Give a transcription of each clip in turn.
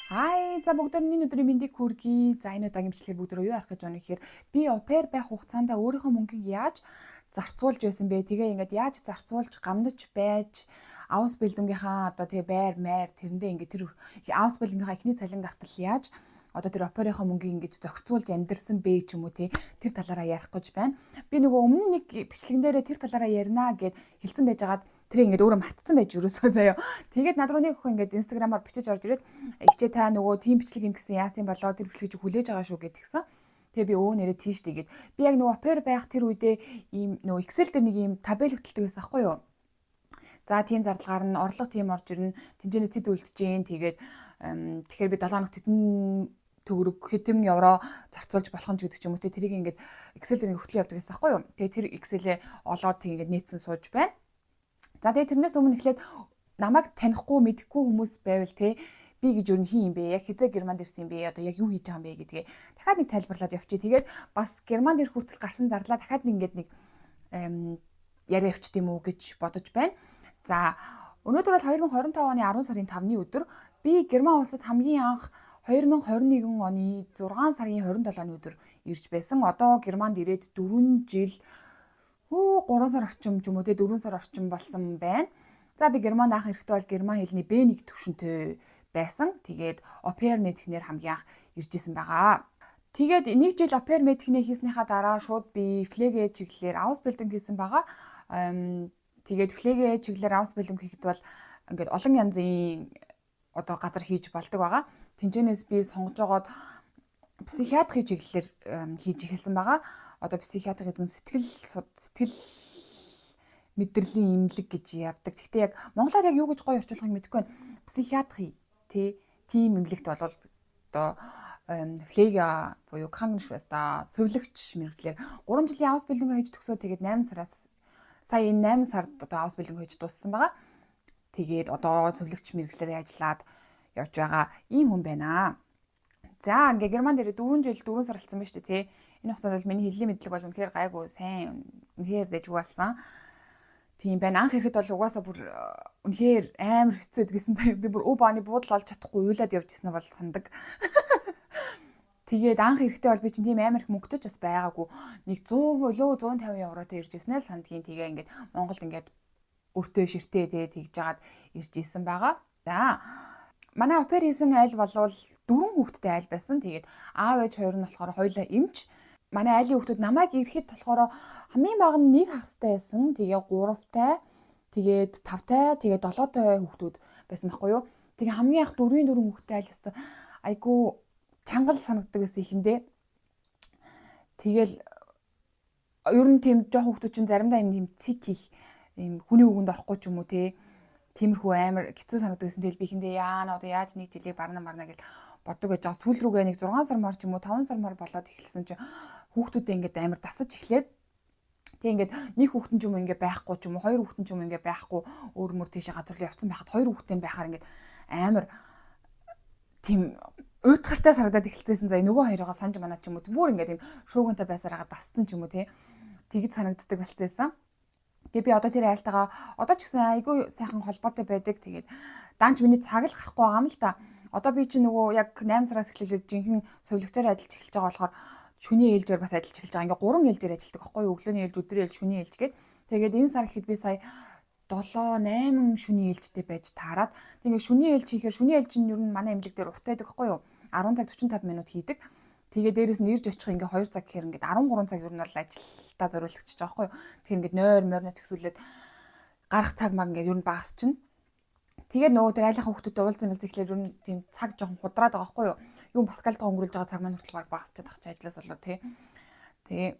За бүгдөрний өдрийн мэндийг хүргэе. За энэ удаагийн бичлэгээр бүгд юу ярих гэж байна гэхээр би опер байх хугацаанд өөрийнхөө мөнгийг яаж зарцуулж байсан бэ? Тэгээ ингээд яаж зарцуулж гамдаж байж аус бэлдэнгийнхаа одоо тэгээ байр майр тэрэндээ ингээд тэр аус бэлдэнгийнхаа эхний цалин гартал яаж одоо тэр оперийнхоо мөнгийг ингэж зохицуулж амьдэрсэн бэ ч юм уу тэр талаараа ярих гэж байна. Би нөгөө өмнө нэг бичлэгэн дээрээ тэр талаараа ярина гэд хэлсэн байжгаад тэр ингээд өөрөө мартсан байж юусоо заяа. Тэгээд над руу нэг охин ингээд инстаграмаар бичиж орж ирээд ихчээ та нөгөө тийм бичлэг ин гэсэн яасан болоо тэр бичлэг хүлээж байгаа шүү гэдгсэн. Тэгээ би нэрээ тийш тэгээд би яг нөгөө опер байх тэр үедээ ийм нөгөө Excel дээр нэг ийм табел хөтэлдэг байсан аахгүй юу. За тийм зардалгаар нь орлого тийм орж ирнэ. Тэмцээний цэд үлдэж гин тэгээд тэгэхээр би 7 хоногт хэдэн төгрөг хэдэн евро зарцуулж болох нь гэдэг ч юм уу тэрийг ингээд Excel дээр хөтлөө явдаг гэсэн аахгүй юу. Тэгээ тэр Excel-ээ олоод тийм ингээд нээсэн сууж байна. За тэгээ тэрнээс өмнө эхлээд намайг танихгүй мэдэхгүй хүмүүс байвал би гэж юу хин юм бэ? Яг хизээ Германд ирсэн юм бэ? Одоо яг юу хийж байгаа юм бэ гэдгээ дахиад нэг тайлбарлаад явчих. Тэгээд бас Германд ирэх хүртэл гарсан зарлаа дахиад ингээд нэг яриа явчих тийм үү гэж бодож байна. За өнөөдөр бол 2025 оны 10 сарын 5-ны өдөр би Герман улсад хамгийн анх 2021 оны 6 сарын 27-ны өдөр ирж байсан. Одоо Германд ирээд 4 жил 3 сар орчим ч юм уу те 4 сар орчим болсон байна. За би Германд анх ирэхдээ бол герман хэлний B1 төвшөнтэй байсан. Тэгээд опер медикнэр хамгийн анх ирж исэн байгаа. Тэгээд нэг жил опер медикнээ хийснийхаа дараа шууд би флеге чиглэлээр аусбилдинг хийсэн байгаа. Тэгээд флеге чиглэлээр аусбилдинг хийхэд бол ингээд олон янзын одоо газар хийж болдог байгаа. Тэнцэнээс би сонгож байгаад психиатрийн чиглэлээр хийж эхэлсэн байгаа. Одоо психиатри гэдэг нь сэтгэл мэдрэлийн эмнэлэг гэж явдаг. Гэхдээ яг монголоор яг юу гэж гоё орчуулахыг мэдэхгүй байна. Психиатри тийм эмнэлэгт бол одоо флега буюу кангеншвеста сувилагч мэрэгчлэр 3 жилийн аус бэлэнгээ хийж төгсөө тэгээд 8 сараас сая энэ 8 сард одоо аус бэлэнгээ хийж дууссан байгаа. Тэгээд одоо сувилагч мэрэгчлэрээ ажиллаад явж байгаа ийм хүн байна. За ингээ Германд ирээ 4 жил 4 сар болсон байна шүү дээ тий. Энэ хугацаанд бол миний хэллийн мэдлэг бол үнэхээр гайгүй сайн үнэхээр дэжгүй болсон. Тийм байна. Анх ирэхэд бол угаасаа бүр үнэхээр амар хэцүү гэдгийгсэн цаа би бүр бааны буудал олж чадахгүй уйлаад явж ирсэн бол сандаг. Тэгээд анх ирэхдээ бол би чинь тийм амар их мөнгөтэй ч бас байгаагүй. Нэг 100 болоо 150 евротой ирж ирсэн л сандгийн тэгээ ингээд Монголд ингээд өртөө ширтээ тэгж жагаад ирж ирсэн байгаа. За манай опер хийсэн айл болвол 4 хүүхэдтэй айл байсан. Тэгээд аав ээж хоёр нь болохоор хоёулаа эмч. Манай айлын хүүхдүүд намайг ирэхэд болохоор хамгийн бага нь 1 хагастай байсан. Тэгээ 3-тай, тэгээд 5-тай, тэгээд 7-тай хүүхдүүд байсан байхгүй юу? Тэгээ хамгийн их 4 хүүхдтэй айлстай айгу чангал санагддаг гэсэн ихэндээ. Тэгэл ер нь тийм жоох хүүхдүүд чинь заримдаа юм цик хийх юм хүний үгэнд орохгүй ч юм уу те. Тиймэрхүү амар хэцүү санагддаг гэсэн тэл би ихэндээ яана одоо яаж нэг жилийг барна гэж боддог байж байгаа. Сүүл рүүгээ нэг 6 сар мар ч юм уу 5 сар мар болоод эхэлсэн чинь хүүхдүүдээ ингээд амар дасаж эхлээд тэг ингээд нэг хүүхдэн ч юм ингээд байхгүй ч юм уу хоёр хүүхдэн ч юм ингээд байхгүй өөр мөр тийшээ газар руу явцсан байхад хоёр хүүхдэн байхаар ингээд амар тийм уйтгартай санагдаад эхэлсэн. За нөгөө хоёроо санаж манаа ч юм уу бүр ингээд тийм шуугинтай байсараа дассан ч юм уу тэгж санагддаг болчихсон. Тэгээ би одоо тэр айлтайгаа одоо ч гэсэн айгүй сайхан холбоотой байдаг. Тэгээд даанч миний цаг л гарахгүй байгаа юм л да. Одоо би чи нөгөө яг 8 сараас эхлээд жинхэнэ сувилагчаар ажиллаж эхэлж байгаа болохоор шүний ээлжээр бас ажиллаж эхэлж байгаа. Ингээ 3 ээлжээр ажилладаг байхгүй юу? Өглөөний ээлж, өдрийн ээлж, шүний ээлж гээд. Тэгээд энэ сар ихэд би сая 7-8 шүний ээлжтэй байж таарад. Тэгээ шүний ээлж хийхээр шүний ээлж нь ер нь манай эмнэлэг дээр уртайдаг байхгүй юу? 10 цаг 45 минут хийдэг. Тэгээ дээрэс нь ирж очих ингээ 2 цаг гэхээр ингээ 13 цаг ер нь бол ажилдаа зориулагдчих жоох байхгүй юу? Тэгэхээр ингээ нойрноос ихсүүлээд гарах цаг маг ингээ ер нь багас чинь. Тэгээд нөгөө тэр айлынхаа хүүхдүүдтэй уулзсан эхлэхээр ер нь тийм цаг жоохон худраад байгаа байхгүй юу? Юм паскалдгаа өнгөрүүлж байгаа цаг маань хүртэл багасчаад байгаа чи ажлаас болоо тий. Тэгээ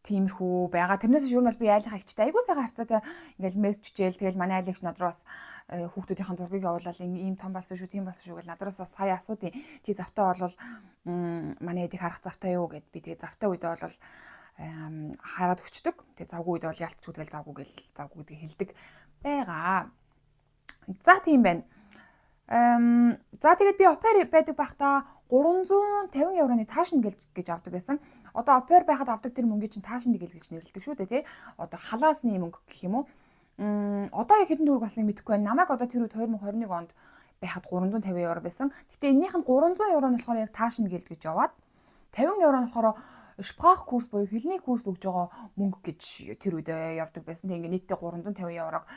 тиймэрхүү байгаа. Тэрнээс ер нь бол би айлынхаа ихчтэй айгуу сайхан харцаатай ингээл мессеж чижээл тэгэл манай айлынх над руу бас хүүхдүүдийн зургийг явуулаад ийм том болсон шүү, тийм болсон шүү гэж надраас бас сая асуудیں۔ Чи завтаа болвол манай эдийг харах завтаа юу гэд би тэгээ завтаа үедээ бол хараад өчтдөг. Тэгээ завгүй үедээ бол ялцгүй тэгэл завгүй гэдгийг хэлдэг байгаа. За тийм байна. За тэгээд би опер байдаг байхдаа 350 евроны таашин гэж авдаг байсан. Одоо опер байхад авдаг тэр мөнгөний чинь таашин гэж нэрлэдэг шүү дээ тий. Одоо халаасны мөнгө гэх юм уу? Одоо яг хэдэн төгрөг болсныг мэдэхгүй байна. Намайг одоо тэр үед 2021 онд байхад 350 евро байсан. Гэтэ энэнийх нь 300 евро нь болохоор яг таашин гэлд гэж яваад 50 евро нь болохоор Sprach курс буюу хэлний курс өгж байгаа мөнгө гэж тэр үед явдаг байсан. Тэгээ ингээд нийтдээ 350 еврог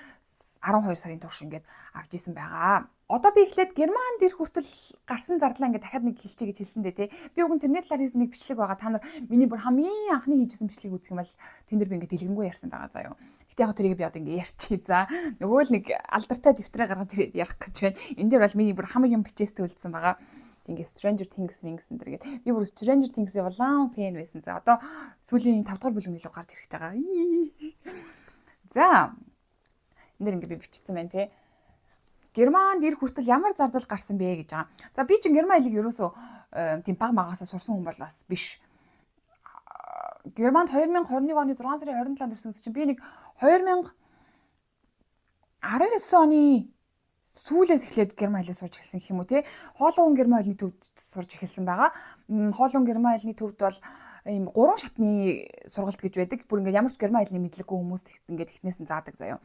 12 сарын турш ингээд авч исэн байгаа. Одоо би эхлээд Германд ирэх хүртэл гарсан зардлаа ингээд дахиад нэг хэлчихье гэж хэлсэн дээ тий. Би уг нь тэрний талаар хийсэн нэг бичлэг байгаа. Та нар миний бүр хамгийн анхны хийжсэн бичлэгийг үзэх юм бол тэн дээр би ингээд дэлгэнгүй ярьсан байгаа заа юу. Гэтэ яг тэрийг би одоо ингээд ярьчих. За нөгөө л нэг алдартай дэвтрээ гаргаж ирээд ярих гэж байна. Энэ дээр бол миний бүр хамгийн бичээстэй үлдсэн байгаа. Ингээ Stranger Things энэ гэдэг. Би бүр Stranger Things-ийн улаан фэн байсан. За одоо сүүлийн 5 дахь бүлгийн илүү гарч ирэх гэж байгаа. За. Энд ингээ би бичсэн байна те. Германд ирэх хүртэл ямар зардал гарсан бэ гэж байгаа. За би чинь герман хэлийг ерөөсөө тийм баг магаасаа сурсан хүн бол бас биш. Германд 2021 оны 6 сарын 27-нд ирсэн чинь би нэг 2019 оны сүүлээс эхлээд герман хэлийг сурч эхэлсэн гэх юм уу те. Хоолуун герман хэлний төвд сурч эхэлсэн байгаа. Хоолуун герман хэлний төвд бол ийм 3 шатны сургалт гэж байдаг. Бүр ингээд ямар ч герман хэлний мэдлэггүй хүмүүс ингээд эхнээс нь заадаг заяа.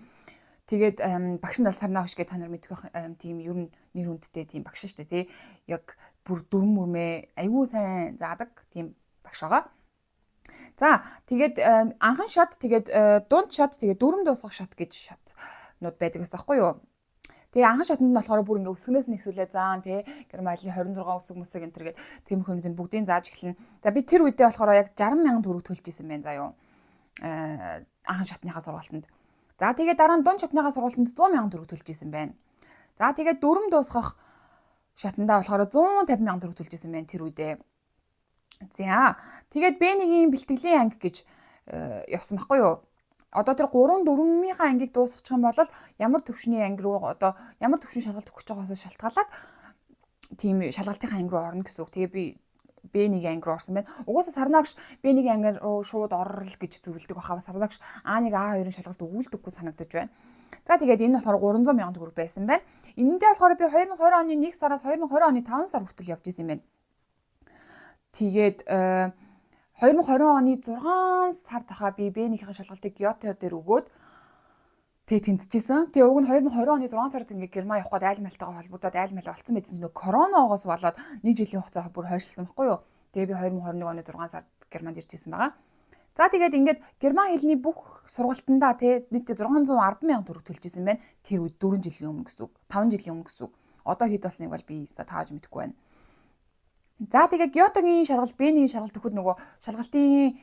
Тэгээд багш нь бол Сарнаа хөш гэдэг та нар мэдэх тийм ер нь нэр хүндтэй тийм багш шүү дээ тий. Яг бүр дүрм мөрмөө айгүй сайн заадаг тийм багш байгаа. За тэгээд анхан шат тэгээд дунд шат тэгээд дүрм дуусгах шат гэж шатнууд байдаг гэсэн байхгүй юу? Тэгээ анхан шатнд нь болохоор бүр ингээ өсгнээс нь ихсүүлээ заан тий герман хэлний 26 өсөг мөсөг энэ төр гээд тийм хүмүүсийн бүгдийг зааж эхэлнэ. За би тэр үедээ болохоор яг 60,000 төгрөг төлж исэн байна заа юу. Анхан шатныхаа сургалтанд. За тэгээд дараа нь дунд шатныхаа сургалтанд 100,000 төгрөг төлж исэн байна. За тэгээд дүрм дуусгах шатандаа болохоор 150,000 төгрөг төлж исэн байна тэр үедээ. За тэгээд Б1-ийн бэлтгэлийн анги гэж явсан байхгүй юу? Одоо тэр 3-4-ийнхаа ангийг дуусгачих юм бол ямар төвшний анги руу одоо ямар төвшин шалгалт өгч байгаагаас шалтгаалаад тийм шалгалтынхаа анги руу орно гэсэн үг. Тэгээ би Б1 анги руу орсон байна. Угаасаа Сарнаагш Б1 анги руу шууд орол гэж зөвлөдөг баха. Сарнаагш А1 А2-ын шалгалт өгүүлдэггүй санагдаж байна. За тэгээд энэ болохоор 300,000 төгрөг байсан байна. Энэндээ болохоор би 2020 оны 1 сараас 2020 оны 5 сар хүртэл явж исэн юм байна. Тэгээд 2020 оны 6 сард хаа би Б1-ийн шалгалтыг Кёто дээр өгөөд тэгээ тэнцэжсэн. Тэгээ уг нь 2020 оны 6 сард ингээ Герман явах гээд айл малтайгаа холбогдоод айл мал олцсон байсан чинь нөгөө коронаогоос болоод 1 жилийн хугацаа бүр хойшлсон байхгүй юу? Тэгээ би 2021 оны 6 сард Германд ирж исэн байгаа. За тэгээд ингээд Герман хэлний бүх сургалтандаа тий нийтдээ 610,000 төгрөг төлж исэн байна. Тэр үед 4 жилийн өмнө гэсэн үг. 5 жилийн өмнө гэсэн үг. Одоо хэд болсныг бол би тааж мэдэхгүй байна. За тэгээ Кётогийн шалгалт Б1-ийн шалгалт өгөхөд нөгөө шалгалтын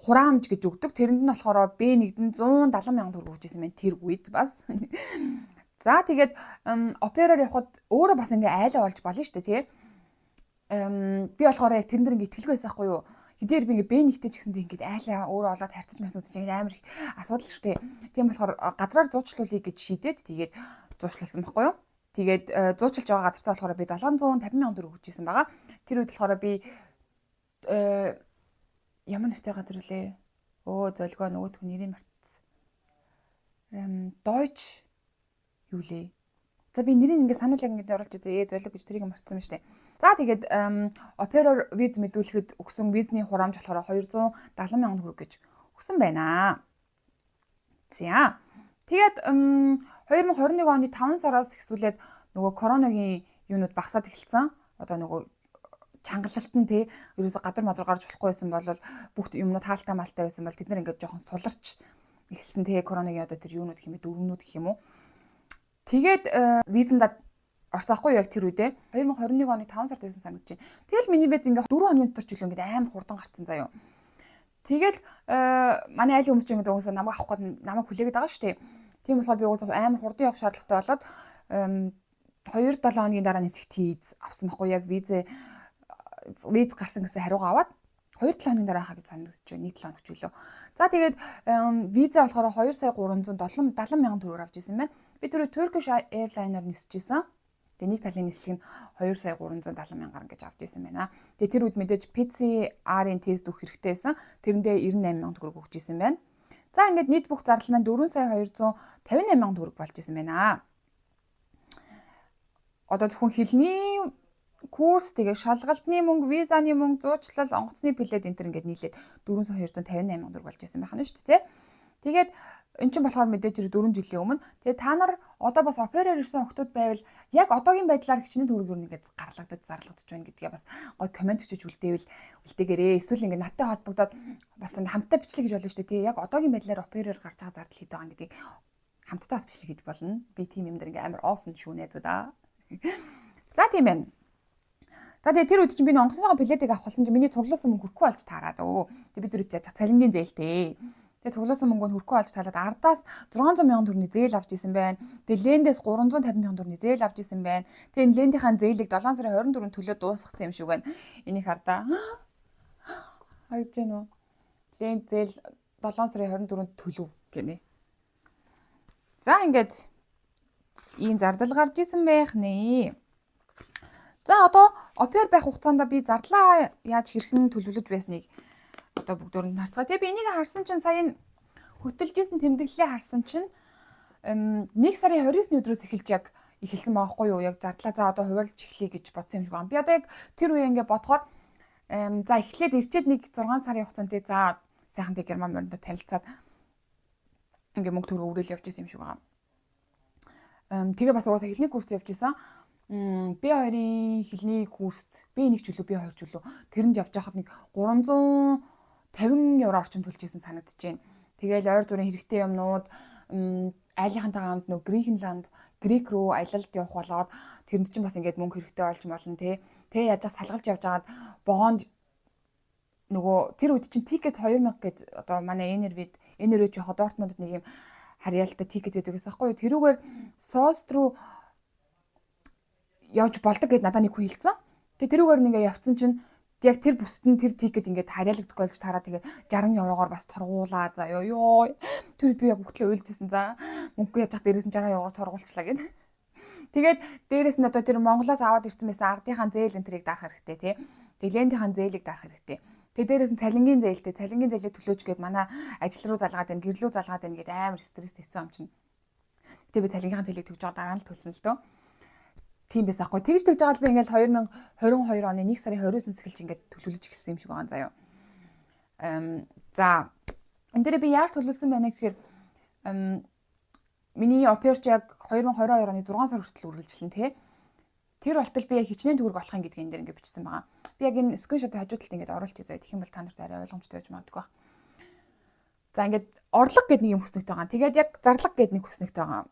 хураамж гэж өгдөг. Тэрэнд нь болохоор Б1-д нь 170,000 төгрөг өгч ирсэн байна тэр үед бас. За тэгээд опероор явхад өөрөө бас ингээ айлаа болж болно шүү дээ тий. Би болохоор яг тэрэн дээр ингээ итгэлгүй байсан хгүй юу. Хэдээр би ингээ Б1-тэй ч гэсэндээ ингээ айлаа өөрөө олоод харьцаж марснууд чинь амар их асуудал шүү дээ. Тийм болохоор газраар зуучлуулъя гэж шийдээд тэгээд зуучлуулсан байхгүй юу. Тэгээд зуучлж байгаа газартаа болохоор би 750,000 төгрөг өгч ирсэн байгаа. Тэр үед болохоор би ямар нэртэй газар үлээ? Золгоо нөгөөх нэрийг мартсан. Deutsch юу лээ? За би нэрийг ингээ сануулга ингээ оруулж үзье. Золиг гэж тэрийг мартсан ба штэ. За тэгээд опероор виз мэдүүлэхэд өгсөн визний хураамж болохоор 270,000 төгрөг гэж өгсөн байна. За тэгээд 2021 оны 5 сараас эхлүүлээд нөгөө коронагийн юунууд багасаад эхэлсэн. Одоо нөгөө чангалалт нь тий ерөөсө гадар мадар гарч болохгүй байсан бол бүх юмнууд хаалтаа малтай байсан бол тэд нар ингээд жоохон суларч эхэлсэн тий коронагийн одоо тэр юунууд гэх юм бэ дөрвнүүд гэх юм уу. Тэгээд визэндаа орсаахгүй яг тэр үедээ 2021 оны 5 сард байсан санагдаж байна. Тэгэл миний виз ингээд 4 хоногийн дотор ч илүү ингээд амар хурдан гарцсан заяа. Тэгэл манай айлын хүмүүс ч ингээд угаасаа намайг авах гээд намайг хүлээгээд байгаа шүү дээ. Тийм болохоор би угаасаа амар хурдан явах шаардлагатай болоод 2-7 хоногийн дараа нисэх тийз авсан байхгүй яг виз гарсан гэсэн хариугаа аваад 2-7 хоногийн дараа хаа гэж санагдаж байна. 1-7 хоног ч үлээ. За тэгээд виза болохоор 2,370,000 төгрөг авч ирсэн байна. Би түрүү Turkish Airlines-аар нисчихсэн. Тэгээ нэг талын нислэг нь 2,370,000 гарan гэж авч ирсэн байна. Тэгээ тэр үед мэдээж PCR-ийн тест өгөх хэрэгтэй байсан. Тэрэндээ 98,000 төгрөг өгч ирсэн байна. За ингээд нийт бүх зардал маань 4,258,000 төгрөг болж ирсэн байна. Одоо зөвхөн хэлний курс тэгээ шалгалтны мөнгө, визаны мөнгө, зуучлал, онгоцны билет энэ төр ингээд нийлээд 4,258,000 төгрөг болж ирсэн байх нь шүү дээ. Тэгээд эн чинь болохоор мэдээж 4 жилийн өмнө. Тэгээ та нар одоо бас опероор ирсэн хүмүүс байвал яг одоогийн байдлаар хичнээн төгрөг юу нэгэд зарлагдаж байна гэдгээ бас гой комент өчөж үлдээгээрээ. Эсвэл ингээд надтай холбогдоод бас хамтдаа бичлэг гэж болно шүү дээ. Тий яг одоогийн байдлаар опероор гарч байгаа зардал хэд байгаа гэдгийг хамтдаа бас бичлэг гэж болно. Би тийм юм дээр ингээд амар офн шүү найзуудаа. За тийм байна. За тэгээ тэр үед чинь би онгоцныхоо билетийг авах болсон чинь миний цуглуулсан мөнгө хүрхгүй болж таараад өө. Тэгээ бид тэр үед цалингийн зээлтэй. Тэгээ цуглуулсан мөнгөнд хүрхгүй болж таалаад ардаас 600 мянган төгрөгийн зээл авч исэн байна. Тэгээ лендээс 350 мянган төгрөгийн зээл авч исэн байна. Тэгээ энэ лендийнхаа зээлийг 7 сарын 24-нд төлөө дуусгасан юм шиг байна. Энийг хардаа. Хайж гэнэ үү? Ленд зээл 7 сарын 24-нд төлөв гэнэ. За ингээд ийм зардал гарч исэн байх нэ. За одоо опер байх хугацаанд би зардлаа яаж хэрхэн төлөвлөж байсныг одоо бүгдөө харцгаа. Тэгээ би энийг харсан чинь сая хөтөлжсэн тэмдэглэлээ харсан чинь 1 сарын 29-ний өдрөөс эхэлж яг эхэлсэн байхгүй юу? Яг зардлаа за одоо хуваарлж эхлэе гэж бодсон юм шиг байна. Би одоо яг тэр үе ингээ бодохоор за эхлээд ирчээд нэг 6 сарын хугацаанд за сайхантай герман морьнд танилцаад ингээ мөнгө төгрөг өрөөл явж исэн юм шиг байна. Тэгээ бас угаасаа хэлний курс явж исэн. B2-ийн хэлний курст B1 ч үлээ B2 ч үлээ тэрэнд явж байхад нэг 350 евро орчим төлж исэн санагдаж байна. Тэгээл ойр зүрийн хэрэгтэй юмнууд айлынхантайгаа хамт нөгөө Грекленд, Грек рүү аялалд явах болоод тэрэнд чинь бас ингээд мөнгө хэрэгтэй болж болно тий. Тэгээ яаж салгалж явж байгаад богоонд нөгөө тэр үед чинь тикет 2000 гэж одоо манай энервид явахад Дортмундд нэг юм харьяалтай тикет байдаг гэсэн байхгүй юу. Тэрүүгээр Сост руу явж болдог гэд надад нэг хүн хэлсэн. Тэгээ тэрүүгээр нэгээ явцсан чинь яг тэр бүсэд нь тэр тикет ингээд харьяалагдахгүй болж тараа тэгээ 60 еврогоор бас торгуулаа. За ёо. Тэр би яг хөтлөө уйлжсэн. За мөнгө яаж дээрээс нь 60 евроор торгуулчлаа гэд. Тэгээд дээрээс нь одоо тэр Монголоос аваад ирсэн байсан ардынхаа зээл энэ тэрийг дарах хэрэгтэй тий. Тэгээ лендийнхаа зээлийг дарах хэрэгтэй. Тэгээ дээрээс нь цалингийн зээлтэй. Цалингийн зээлийг төлөөч гэд манай ажил руу залгаад байна, гэрлүү залгаад байна гэд амар стресс хийсэн юм чинь. Тэгээ би цалингийнхаа зээлийг төгж байгаа дараа нь л төлсөн л дөө. Тийм байсаахгүй. Тэгж байгаа л би ингээл 2022 оны 1 сарын 29-ноос эхэлж ингээд төлөвлөж эхэлсэн юм шиг байгаа заяа. За энэ дээр би яаж төлөвлөсөн байна гэхээр миний оперч яг 2022 оны 6 сар хүртэл үргэлжлэн тий. Тэр болтол би яг хичнээн төгрөг олох юм гэдгийг энэ дээр ингээд бичсэн байгаа. Би яг энэ скриншотыг хажуу талд ингээд оруулж изээ. Тэгэх юм бол та нарт арай ойлгомжтой байж магадгүй байна. За ингээд орлого гэдэг нэг юм хүснэгтэй байгаа. Тэгээд яг зарлага гэдэг нэг хүснэгтэй байгаа.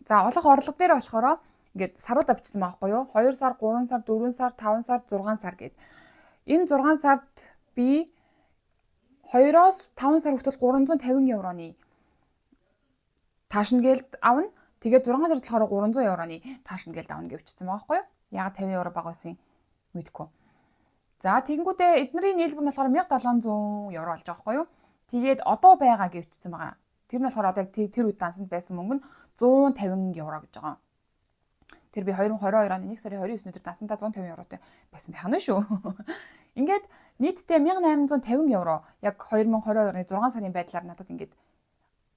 За олох орлого дээр болохоор ингээд сарууд авчихсан байхгүй юу? 2 сар, 3 сар, 4 сар, 5 сар, 6 сар гэд. Энэ 6 сард би 2-оос 5 сар хүртэл 350 евроны таашин гэлд авна. Тэгээд 6 сард болохоор 300 евроны таашин гэлд авна гэж бичсэн байгаа байхгүй юу? Яг 50 евро бага байсан мэдгүй. За тэгэнгүүтээ эднэрийн нийлбэр нь болохоор 1700 евро болж байгаа байхгүй юу? Тэгээд одоо байгаа гэж бичсэн байгаа. Тэр нь болохоор одоо тэр үед дансанд байсан мөнгө нь 150 евро гэж байгаа. Тэр би 2022 оны 1 сарын 29-нд тэр дансандаа 150 евротой байсан байх нь шүү. Ингээд нийтдээ 1850 евро яг 2022 оны 6 сарын байдлаар надад ингээд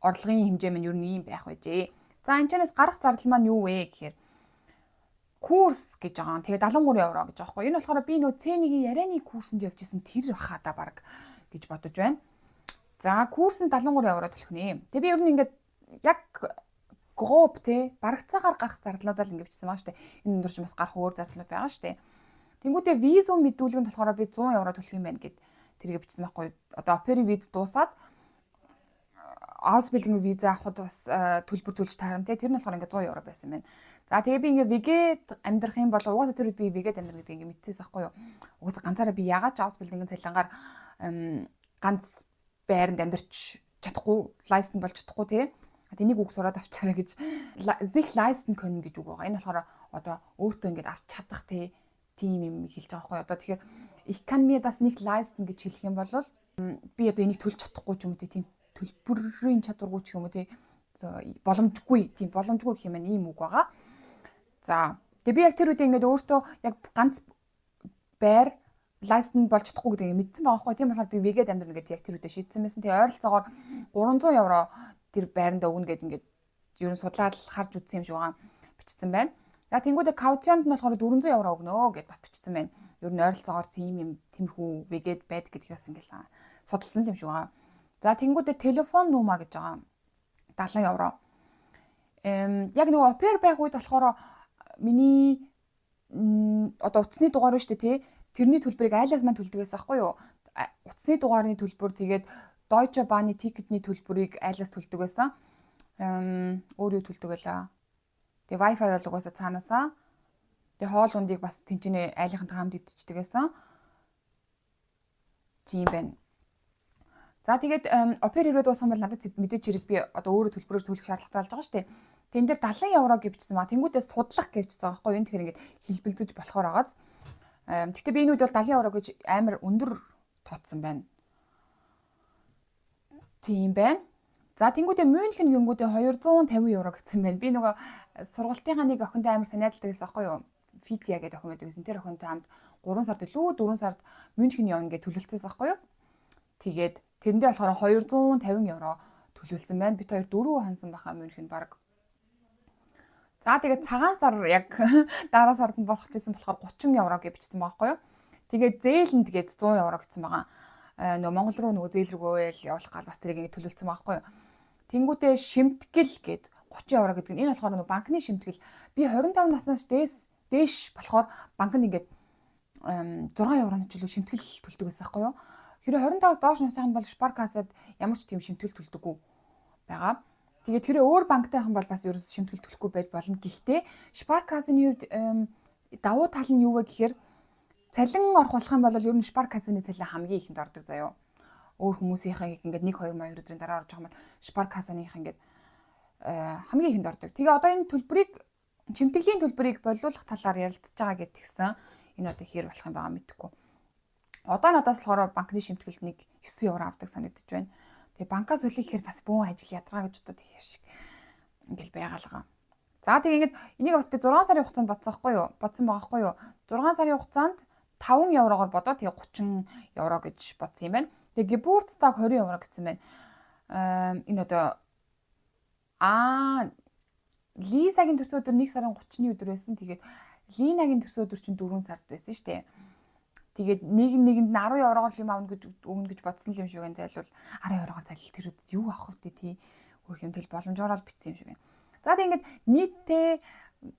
орлогын хэмжээ маань юу нэм байх байжээ. За энэ чанаас гарах зардал маань юу вэ гэхээр курс гэж байгаа. Тэгээ 73 евро гэж байгаа хгүй. Энэ болохоор би нөө C1-ийн ярианы курсэнд явж исэн тэр баха да баг гэж бодож байна. За курс нь 73 евро төлөх нэ. Тэгээ би ер нь ингээд яг гроп те барагцаагаар гарах зардлуудаа л ингээд бичсэн байгаа шүү дээ. Энэ өндөр чинь бас гарах өөр зардлууд байгаа шүү дээ. Тэнгүүтээ визум мэдүүлгэнд болохоор би 100 евро төлөх юм байна гэд тэрийг бичсэн байхгүй. Одоо оперын виз дуусаад Ausbildung виза авахд бас төлбөр төлж таарна те. Тэр нь болохоор ингээд 100 евро байсан байна. За тэгээ би ингээд вигэд амьдрах юм бол угаасаа тэр үед би вигэд амьдрах гэдэг ингээд мэдчихсэн байхгүй юу. Угаасаа ганцаараа би ягаад ч Ausbildung-ын цалингаар ганц байранд амьдарч чадахгүй, лайсен болж чадахгүй те. Энийг үг сураад авчаарай гэж sich leisten können гэж үг байгаа. Энэ болохоор одоо өөртөө ингээд авч чадах тийм юм хэлж байгаа байхгүй. Одоо тэгэхээр ich kann mir das nicht leisten гэж хэлэх юм бол би одоо энийг төлж чадахгүй ч юм уу тийм төлбөрийн чадваргүй ч юм уу боломжгүй тийм боломжгүй гэх юм ийм үг байгаа. За тэгээ би яг тэр үед ингээд өөртөө яг ганц байр лайсен болж чадахгүй гэдэг юм мэдсэн байгаа байхгүй. Тийм болохоор би вегэд амьдрна гэж яг тэр үедээ шийдсэн байсан. Тэгээ ойролцоогоор 300 евро тэр байранд өгнө гэдэг ингээд ер нь судлаад харж үзсэн юм шиг байгаа бичсэн байна. За тэнгуүдээ каучионд нь болохоор 400 евро өгнө гэд бас бичсэн байна. Ер нь ойролцоогоор тийм юм тэмхүү вегэд байдаг гэдгийг бас ингээд судалсан юм шиг байгаа. За тэнгуүдээ телефон нуума гэж байгаа. 70 евро. Яг нөгөө опер байх үед болохоор миний одоо утасны дугаар нь шүү дээ тий. Тэрний төлбөрийг айлаас маань төлдөг байсан байхгүй юу? Утасны дугаарны төлбөр тэгээд Deutsche Bahn-ы тикетний төлбөрийг айлаас төлдөг байсан. Өөр юу төлдөг байлаа. Тэгээ Wi-Fi бол угаасаа цаанаасаа. Тэгээ хоол ундыг бас тэнцэнэ айлынхантай хамт идчихдэг байсан. Тийм байна. За тэгээд опер ирээд дууссан бол надад мэдээч хэрэг би одоо өөрөө төлбөрөөр төлөх шаардлагатай болж байгаа шүү дээ. Тэн дээр 70 евро гэвчихсэн маа. Тэнгүүдээс судлах гэвчихсэн байгаа байхгүй юу? Тэгэхээр ингээд хэлбэлзэж болохоор байгааз. Гэхдээ би энэ үед бол 70 евро гэж амар өндөр тооцсон байна. Тийм байна. За тэнгүүдээ Мюнхен гингүүдээ 250 евро гэсэн байна. Би нөгөө сургалтынхаа нэг охинтой амар санаадалтай байсан байхгүй юу? Фития гэдэг охин байдаг гэсэн. Тэр охинтой хамт 3 сард илүү 4 сард Мюнхен явна гэж төлөвлөсөн байхгүй юу? Тэгээд тэрэндээ болохоор 250 евро төлөвлөсөн байна. Бид хоёр 4 хонсон баха Мюнхен баг. За тэгээд цагаан сар яг дараа сард нь болох гэсэн болохоор 30 евро гэж бичсэн байгаа байхгүй юу? Тэгээд зээлэнд тэгээд 100 евро гэсэн байгаа. Нөгөө Монгол руу нөгөө зээл рүүгээ л явуулах гал бас тэрийг ингэ төлөвлөсөн байгаа байхгүй юу? Тэнгүүтээ шимтгэл гээд 30 евро гэдэг нь энэ болохоор нөгөө банкны шимтгэл. Би 25 наснаас дээш болохоор банк нь ингээд 6 евроны чөлөө шимтгэл төлдөг байсан байхгүй юу? Хэрэв 25-аас доош насны бол Sparkasse-д ямар ч тийм шимтгэл төлдөггүй байгаа. Тэгээд тэрээ өөр банктай хан бол бас ерөөс шимтгэл төлөхгүй байж болно. Гэхдээ Sparkasse-ны хувьд давуу тал нь юу вэ гэхээр цалин орох болох юм бол ер нь Sparkasse-ны цалин хамгийн ихэнд ордог заяо. Өөр хүмүүсийнхээ ингээд 1-2 маяг өдрийн дараа орж байгаа юм бол Sparkasse-ных ингээд хамгийн ихэнд ордог. Тэгээ одоо энэ төлбөрийг шимтгэлийн төлбөрийг болиулах талаар ярилцж байгаа гэдгсэн. Энэ одоо хэр болох юм байгаа мэдэхгүй. Одоо надаас болохоор банкны шимтгэл нэг 9 евро авдаг санагдаж байна. Тэгээ банкаас солих гэхээр бас бүүн ажил ядраа гэж бодоод их шиг ингээл байгаалгаа. За тэгээ ингээд энийг бас би 6 сарын хугацаанд бодсон байгаа байхгүй юу? 6 сарын хугацаанд 5 еврогоор бодоод тэгээ 30 евро гэж бодсон юм байна. Тэгээ Geburtstag 20 евро гэсэн байна. Энэ одоо Лизагийн төрсөн өдөр 1 сарын 30-ны өдөр байсан. Тэгээд Линагийн төрсөн өдөр чинь 4 сард байсан шүү дээ. Тэгээд нэгэнд нь 10 еврогоор юм аавна гэж өгнө гэж бодсон юм шиг байна. Зайлвал 10 еврогоор залил тэр үед юу авах вэ тий? Өөр юм тэл боломжоор л битсэн юм шиг байна. За тэгээд ингээд нийтдээ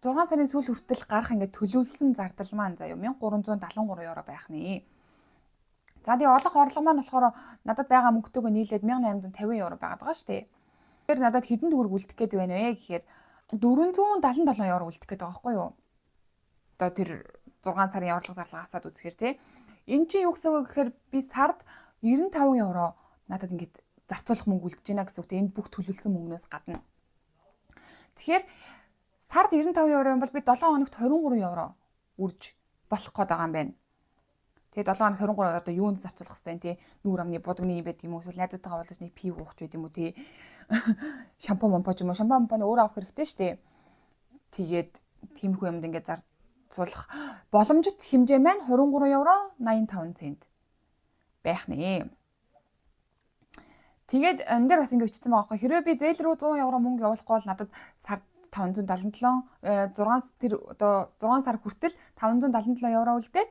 6 сарын сүүл хүртэл гарах ингээд төлөвлөсөн зардал маань заяа 1373 евро байх нэ. За тэгээд олох орлого маань болохоор надад байгаа мөнгөтэйгөө нийлээд 1850 евро байгаад байгаа шүү дээ. Тэр надад хэдэн төгрөг үлдэх гээд байна вэ гэхээр 477 евро үлдэх гээд байгаа байхгүй юу? Одоо тэр 6 сарын орлого зарлага асаад үзэхээр тий. Энд чинь юу гэсэн үг гэхээр би сард 95 евро надад ингээд зарцуулах мөнгө үлдэж байна гэсэн үг. Энд бүх төлөвлөсөн мөнгнөөс гадна. Тэгэхээр сард 95 евро юм бол би 7 хоногт 23 евро үрж болох гээд байгаа юм байна. Тэгээд 7 хоногт 23 евро одоо юунд зарцуулах хэрэгтэй тий? Нүүр амны будагны юм байт юм уу? Эсвэл найзуудтайгаа уулзаж нэг пив уух ч байт юм уу тий? Шампунь момпо ч юм уу? Шампунь момпоны өөр авах хэрэгтэй шүү дээ. Тэгээд тиймэрхүү юмд ингээд зарцуулах боломжит хэмжээ маань 23 евро 85 цент байх нэ. Тэгээд энэ дээр бас ингэ бичсэн байгаа байхгүй. Хэрвээ би зээл рүү 100 евро мөнгө явуулахгүй бол надад сард 577 6 сар хүртэл 577 евро үлдээд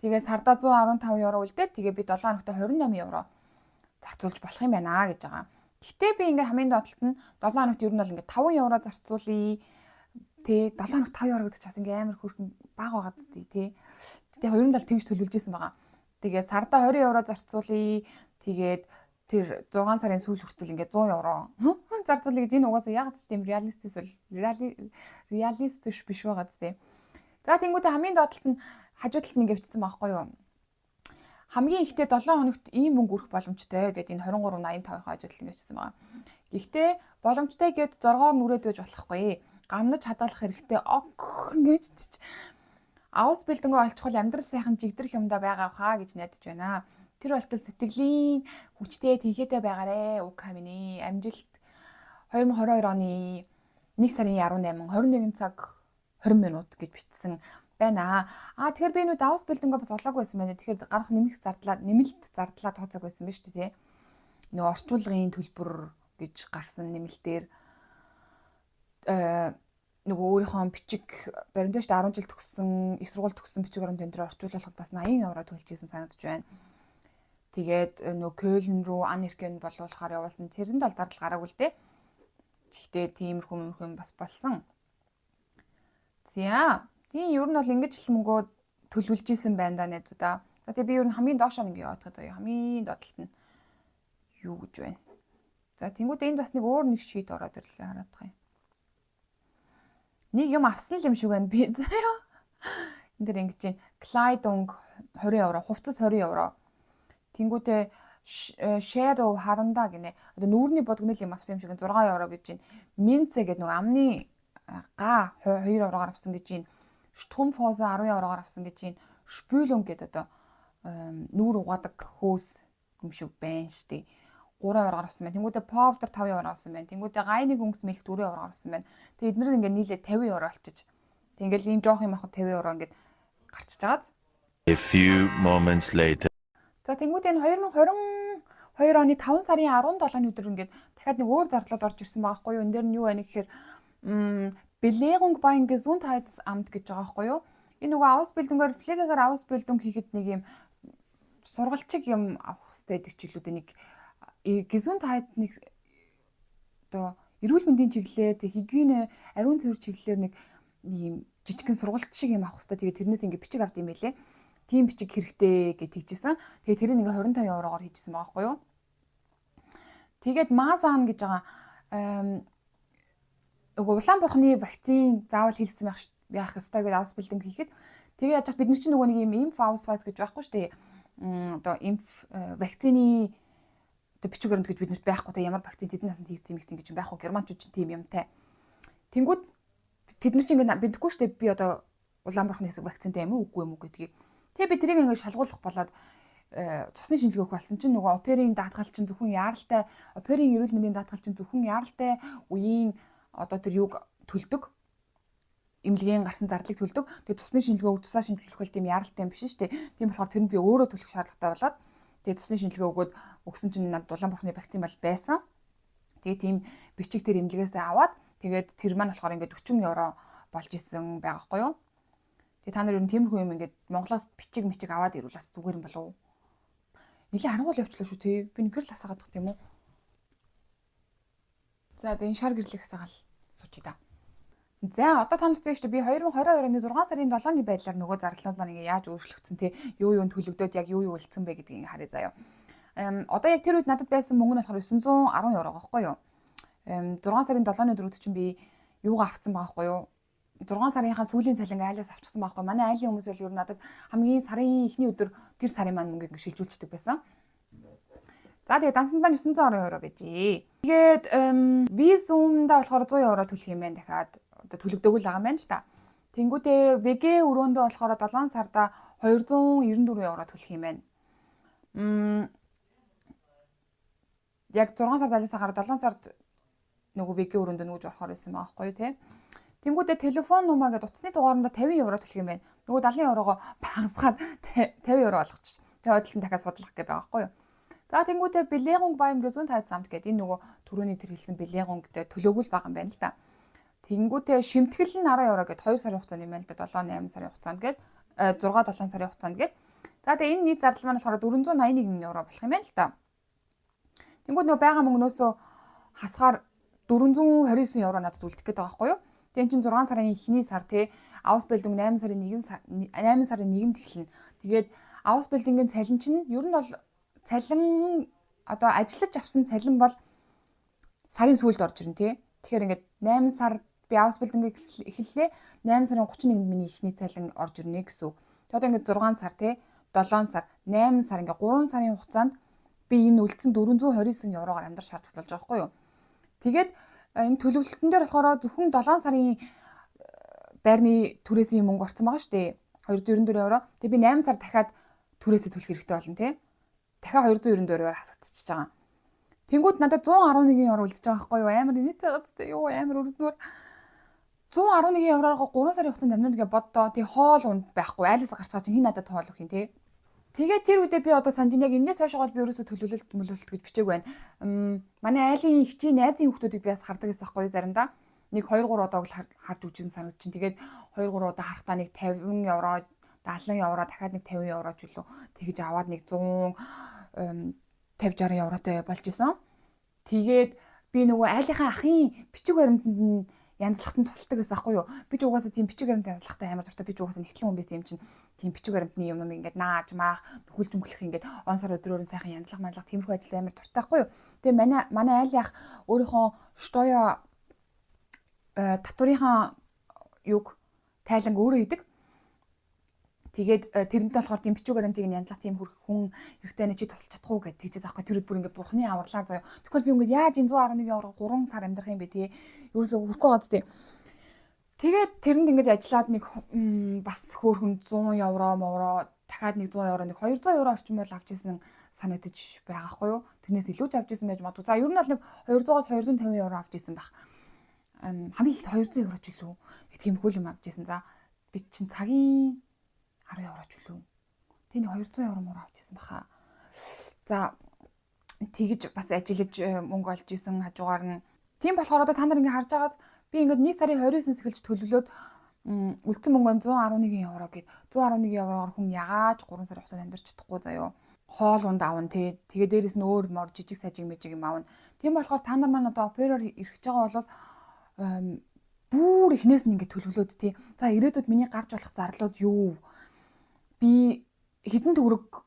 тэгээ сардаа 115 евро үлдээд тэгээ би 7 хоногт 28 евро зарцуулж болох юм байна гэж байгаа. Гэхдээ би ингээ хамгийн доотлолт нь 7 хоногт ер нь бол ингээ 5 евро зарцуулъя. Тэ 7 хоногт 5 евро гэдэг чинь ингээ амар хөрхэн бага байгаад тий. Тэгээ ер нь л тэгж төлөвлөж исэн байгаа. Тэгээ сардаа 20 евро зарцуулъя. Тэгээд тэр 6 сарын сүүл хүртэл ингээ 100 евро зарцуулъя гэж энэ угаасаа яг ч тийм реалистик биш байгаа зү. За тэнгуүтэ хамгийн доотлолт нь хажуу талд ингээ бичсэн байгаа байхгүй юу? Хамгийн ихтэй 7 хоногт ийм мөнгө өрөх боломжтой гэдэг энэ 23.85-ын хажуу талд ингээ бичсэн байгаа. Гэхдээ боломжтой гэд зоргоор нүрээд байж болохгүй. Гамнаж хадгалах хэрэгтэй ингэж Ausbildung олчхол амьдрал сайхан жигдэрх юмдаа байгаа хаа гэж найдаж байна. Тэр болтол сэтгэлийн хүчтэй тэнхээтэй байгаарэ. Уг хамины амжилт 2022 оны 1 сарын 18 21 цаг 20 минут гэж бичсэн байна. Тэгэхээр би нүд Ausbildung бас олоогүй байсан байна. Тэгэхээр гарах нэмэлт зардлаа тооцоог байсан биз дээ. Нөгөө орчуулгын төлбөр гэж гарсан нэмэлтээр нөгөө өөрийнхөө бичиг баримтааш 10 жил төгссөн, их сургууль төгссөн бичиг баримт энэ орчуулахад бас 80 евро төлж ийсэн санагдаж байна. Тэгээд нөгөө Кёлн руу Анеркен болуулахаар явуулсан. Тэрэнд бол зардал гараагүй л дээ. Гэхдээ тиймэрхүү бас болсон. За. Тийм ер нь бол ингэж л мөнгөө төлөвлөж исэн байна да найзуудаа. За тэгээ би ер нь хамгийн доошоо нэг яваад байгаа. Хамгийн доотлолт нь юу гэж байна. За тэнгууд энд бас нэг өөр нэг шийд ороод ирлээ хараад байгаа юм. Нэг юм авсан л юм шиг байна би заяа. Энд дэр ингэж чинь Клайдонг 20 евро, хувцас 20 евро. Тэнгүүтээ Shadow харандаа гинэ. Одоо нүүрний бодгонол юм авсан юм шиг 6 евро гэж чинь. Минцэ гэдэг нэг амны га 2 евроор авсан гэж чинь. Штумфоза 10 евроор авсан гэж чинь. Шпүлөн гэдэг одоо нүүр угаадаг хөөс юм шиг байна штэ. 3 евроор авсан байна. Тэнгүүтээ powder 5 евроор авсан байна. Тэнгүүтээ гайны гүнс мэлх 4 евроор авсан байна. Тэгээ эднэр ингээд нийлээ 50 евро болчих. Тэг ингээл ийм жоох юм авах 50 евро ингээд гарчиж байгааз. A few moments later. За тэнгүүтээ энэ 2022 оны 5 сарын 17-ны өдөр ингээд дахиад нэг өөр зардлууд орж ирсэн байгаа байхгүй юу? Энэ дээр нь юу байна гэхээр Belegung bei Gesundheitsamt гэж байгаа байхгүй юу? Энэ нөгөө Ausbildung-аар Pflegeгээр Ausbildung хийхэд нэг юм сургалчиг юм авах хэрэгтэй гэдэг чиглэлүүд нэг Gesundheit нэг одоо эрүүл мэндийн чиглэлээр тэг хигиенэ ариун цэвэр чиглэлээр нэг ийм жижигхэн сургалт шиг юм авах хэрэгтэй. Тэгээд тэрнээс ингээд бичиг авд юм байлээ. Тийм бичиг хэрэгтэй гэж хэлжсэн. Тэгээд тэрийг ингээ 25 евроор хийжсэн байгаа байхгүй юу? Тэгээд Мазан гэж байгаа улаан бурхны вакцин заавал хийлсэн байх ёстой гэж Ausbildung хийхэд тэгээд яаж бид нар чинь нөгөө нэг юм Impfausweis гэж байхгүй шүү дээ. Одоо вакцины одоо бичиг баримт гэж биднэрт байхгүй те ямар вакцин тэдний насанд хийгдсэн гэж байхгүй германчууд чинь тийм юмтай. Тэнгүүд тэд нар чинь ингээ бэлдэхгүй шүү дээ би одоо улаан бурхны хэсэг вакцинтай юм уу үгүй юм уу гэдгийг. Тэгээ би тэрийг ингээ шалгуулах болоод цусны шинжилгээх болсон чинь нөгөө оперийн даатгал чинь зөвхөн яаралтай оперийн эрүүл мэндийн даатгал чинь зөвхөн яаралтай үеийн одоо тэр юг төлдөг эмнэлгийн гарсан зардлыг төлдөг. Тэгээ цусны шинжилгээ тусаа шинжилгэх бол тийм яаралтай юм биш шүү дээ. Тийм болохоор тэр нь би өөрөө төлөх шаардлагатай болоод тэгээ цусны шинжилгээ өгөөд өгсөн чинь надад улаан бурхны вакцин бол байсан. Тэгээ тийм бичиг тэр эмнэлгээс аваад тэгээд тэр маань болохоор ингээд 40 евро болж исэн байгаа хгүй юу. Тэгээ та нар ер нь тиймэрхүү юм ингээд Монголоос бичиг аваад ирвэл бас зүгээр юм болов уу? Нилийн харангуул явчлаа шүү тий. Би нэг л асаагаад тах тийм үү? За энэ шар гэрлэх асаагаал суучих да. За одоо та нарт тийм шүү дээ. Би 2022 оны 6 сарын 7-ны байдлаар нөгөө зарлалууд маань ингээ яаж өөрчлөгдсөн тий. Юу төлөгдөөд яг юу үлдсэн бэ гэдгийг ингээ харъя заяа. Одоо яг тэр үед надад байсан мөнгө нь болохоор 910 евро байхгүй юу? 6 сарын 7-ны өдрүүд чинь би юугаа авцсан байгаа байхгүй юу? 6 сарынхаа сүүлийн цалин айлаас авчихсан байхгүй. Манай айлын хүмүүс бол ер нь надад хамгийн сарын эхний өдөр тэр сарын маань мөнгийг шилжүүлчихдэг байсан. За тэгээ дансандаа 910 евро байжээ. Тэгээд визумда болохоор 100 евро төлөх юм байна дахиад. Одоо төлөгдөөгүй л байгаа юм байна л та. Тэнгүүдээ ВГ өрөөндөө болохоор 7 сарда 294 евро төлөх юм байна. Яг 6 сард айлсаа хараад 7 сард нөгөө ВГ өрөөндөө нүүж орохоор байсан байгаа байхгүй юу те. Тэнгүүдээ телефон нумаа гэдэг утасны дугааранда 50 евро төлөх юм байна. Нөгөө 70 еврогоо багасгаад 50 евро болгочих. Тэгээд хөдөлгөөн дахиад судлах гэж байгаа байхгүй юу. За тэнгүүдээ Belegung beim Gesundheitsamt гэдэг энэ нөгөө түрүүний тэр хэлсэн Belegung гэдэг төлөөгүй л байгаа юм байна л да. Тэнгүүдээ шимтгэл нь 10 евро гэдэг 2 сарын хугацаанд юм байна л да. 7-8 сарын хугацаанд гээд 6-7 сарын хугацаанд гээд. За тэгээ энэ нийт зардал маань болохоор 481 евро болох юм байна л да. Тэнгүүд нөгөө байгаа мөнгнөөсөө хасгаар 429 евро надад үлдэх гээд байгаа байхгүй юу? Тэгээ чинь 6 сарын эхний сар тий Ausbildung 8 сарын 1-нд эхэлнэ. Тэгээд Ausbildung-ийн цалин чинь ер нь бол цалин одоо ажиллаж авсан цалин бол сарын сүүлд орж ирнэ тий. Тэгэхээр ингээд 8 сар би Ausbildung-ыг эхэллээ. 8 сарын 31-нд миний эхний цалин орж ирнэ гэсэн үг. Тэгээд одоо ингээд 6 сар тий 7 сар 8 сар ингээд 3 сарын хугацаанд би энэ үлдсэн 429 евроор амьдрах шаардлагатай болж байгаа байхгүй юу? Тэгээд энэ төлөвлөлтөн дээр болохоор зөвхөн 7 сарын байрны түрээсийн мөнгө орсон байгаа шүү дээ. 294 евро. Тэгээ би 8 сар дахиад түрээсээ төлөх хэрэгтэй болно тий. Дахиад 294 евро хасагдчихж байгаа. Тэнгүүд надад 111 евро үлдчихэж байгаа байхгүй юу? Амар нийтээ гацтай юу амар өрдмөр 111 евроор 3 сарын хугацаанд амьдрах гэж боддоо. Тий хоол унд байхгүй. Айлаас гарч байгаа чинь хин надад тоолох юм тий. Тэгээд тэр үедээ би одоо санджин яг энэс хойшоо би ерөөсө төлөвлөлт гэж бичээг байна. Манай айлын ихчийн найзын хүүхдүүдийг би бас хардаг гэсэн байхгүй заримдаа. Нэг 2 3 удааг л харж үжин санагд чинь. Тэгээд 2 3 удаа харахтаа нэг 50 евро, 70 евро, дахиад нэг 50 евро ч үлээ. Тэгэж аваад нэг 100 50 60 евротой болж исэн. Тэгээд би нөгөө айлынхаа ахын бичиг баримтанд нь янзлахад нь тусалдаг гэсэн аахгүй юу. Би ч угаасаа тийм бичиг баримт янзлахтай амар дуртай. Би ч угаасаа нэгтлэн хүн байсан юм чинь тийм бичиг баримтны юм ингээд нааж маах нөхөлж мөхлөх ингээд он сар өдрөөр нь сайхан янзлах манлах тиймэрхүү ажил амар дуртай аахгүй юу. Тэгээ манай айлын ах өөрийнхөө штоё татврынхаа юг тайланг өөрөө идэг. Тэгээд тэрнтэй болохоор тийм бичиг баримтыг нь янзлах тийм хүн хэрэгтэй нэ чи тусалж чадахгүй гэж тэгжээс аахгүй тэр бүр ингээд бурхны авралаар заяа. Тэгвэл би ингээд яаж энэ 111 евро 3 сар амьдрах юм бэ тий. Ерөөсөө хүрхгүй байгаа зү. Тэгээд тэрэнд ингээд ажиллаад нэг бас хөөхөн 100 евро мовро дахиад нэг 100 евро нэг 200 евро орчим бол авч ирсэн санагдаж байгаа хгүй юу. Тэрнээс илүү ч авч ирсэн байж магадгүй. За ер нь бол нэг 200-аас 250 евро авч ирсэн баг. Хамгийн их 200 евро ч илүү. Тиймхүү юм авч ирсэн. За би чинь цагийн 10 евро ч үлээ. Тэгээ нэг 200 евро мөр авчихсан баха. За тэгэж бас ажиллаж мөнгө олж исэн хажуугаар нь. Тийм болохоор одоо та нар ингэ харж байгаас би ингээд 1 сарын 29-ноос эхэлж төлөвлөөд үлдсэн мөнгө 111 евро гэд 111 евроор хүн ягааж 3 сар хугацаанд амьдарч чадахгүй заяо. Хоол унд авна тий. Тэгээ дээрэс нь өөр мор жижиг сажиг мэжиг юм авна. Тийм болохоор та нар маань одоо опероор ирэх гэж байгаа бол бүр эхнээс нь ингээд төлөвлөөд тий. За ирээдүйд миний гарч болох зарлууд юу? Би хэдэн төгрөг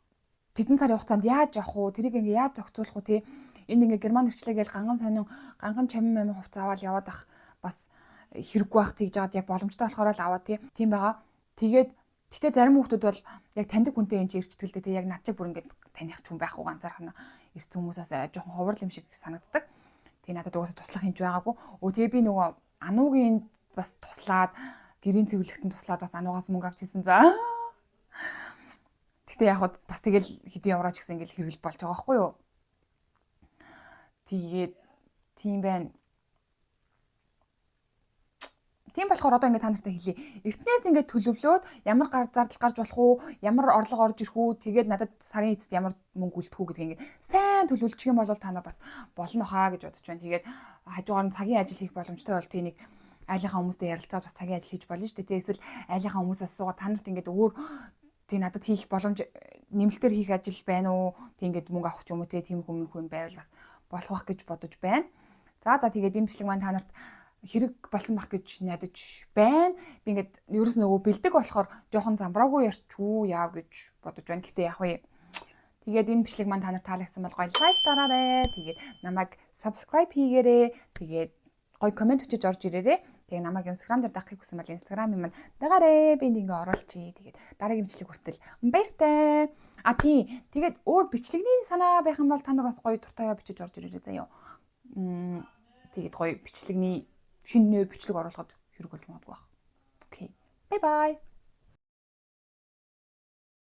тэдэн сарын хугацаанд яаж явах уу? Тэрийг ингээ яаж зохицуулах уу те? Энд ингээ герман хэрэгчлээ гэж ганган чамин мамин хувц аваад яваад ах бас хэрэггүй байх тэгж жаад яг боломжтой болохоор л аваа те. Тийм байгаа. Тэгээд гэтээ зарим хүмүүс бол яг таньдаг хүнтэй энэ ирчтгэлдээ те яг над чиг бүр ингээ таних ч хүн байхгүй ганцаархан ирсэн хүмүүсээс жоохон ховрол юм шиг санагддаг. Тэгээ надад угаасаа туслах хинж байгаагүй. Тэгээ би нөгөө ануугийн бас туслаад гэрийн цэвэрлэгтэн туслаад бас ануугаас мөнгө авч ирсэн за. Гэтэ яг бас тэгэл хэдэн евро ч гэсэн ингээл хэрэгэл болж байгаа байхгүй юу. Тэгээд тийм байна. Тийм болохоор одоо ингээд та нартай хэлье. Эртнээс ингээд төлөвлөөд ямар зардал гарч болох уу, ямар орлого орж ирэх үү, тэгээд надад сарын эцэст ямар мөнгө үлдэх үү гэдгийг ингээд сайн төлөвлөчих юм бол та нар бас болно хаа гэж бодож байна. Тэгээд хажуугаар нь цагийн ажил хийх боломжтой бол тийм нэг айлынхаа хүмүүстэй ярилцаад бас цагийн ажил хийж болно шүү дээ. Эсвэл айлынхаа хүмүүсээс суугаад та нарт ингээд өөр тэг надад хийх боломж нэмэлтээр хийх ажил байна уу? Тэг ингээд мөнгө авах ч юм уу те тийм хүн байвал бас болох байх гэж бодож байна. За тэгээд энэ бичлэг маань та нарт хэрэг болсон бах гэж найдаж байна. Би ингээд ерөөс нөгөө бэлдэг болохоор жоохон замбраагүй ярьчгүй яав гэж бодож байна. Гэтэ яг вэ. Тэгээд энэ бичлэг маань та нарт таалагдсан бол гоё лайк дараарай. Тэгээд намайг subscribe хийгээрэй. Тэгээд гоё комент өчөж орж ирээрэй. Тэгээ намайг Instagram дээр дагахыг хүсэн бол Instagram-ийн маань дагараа би ингээ оруулчихъя. Тэгээд дараагийн бичлэг хүртэл баяртай. Тийм. Тэгээд өөр бичлэгний санаа байх юм бол та нар бас гоё дуртай бичиж орж ирээрэй заяа. Тэгээд гоё бичлэгний шинэ нэр бичлэг оруулахад хэрэг болж магадгүй байх. Окей. Bye bye.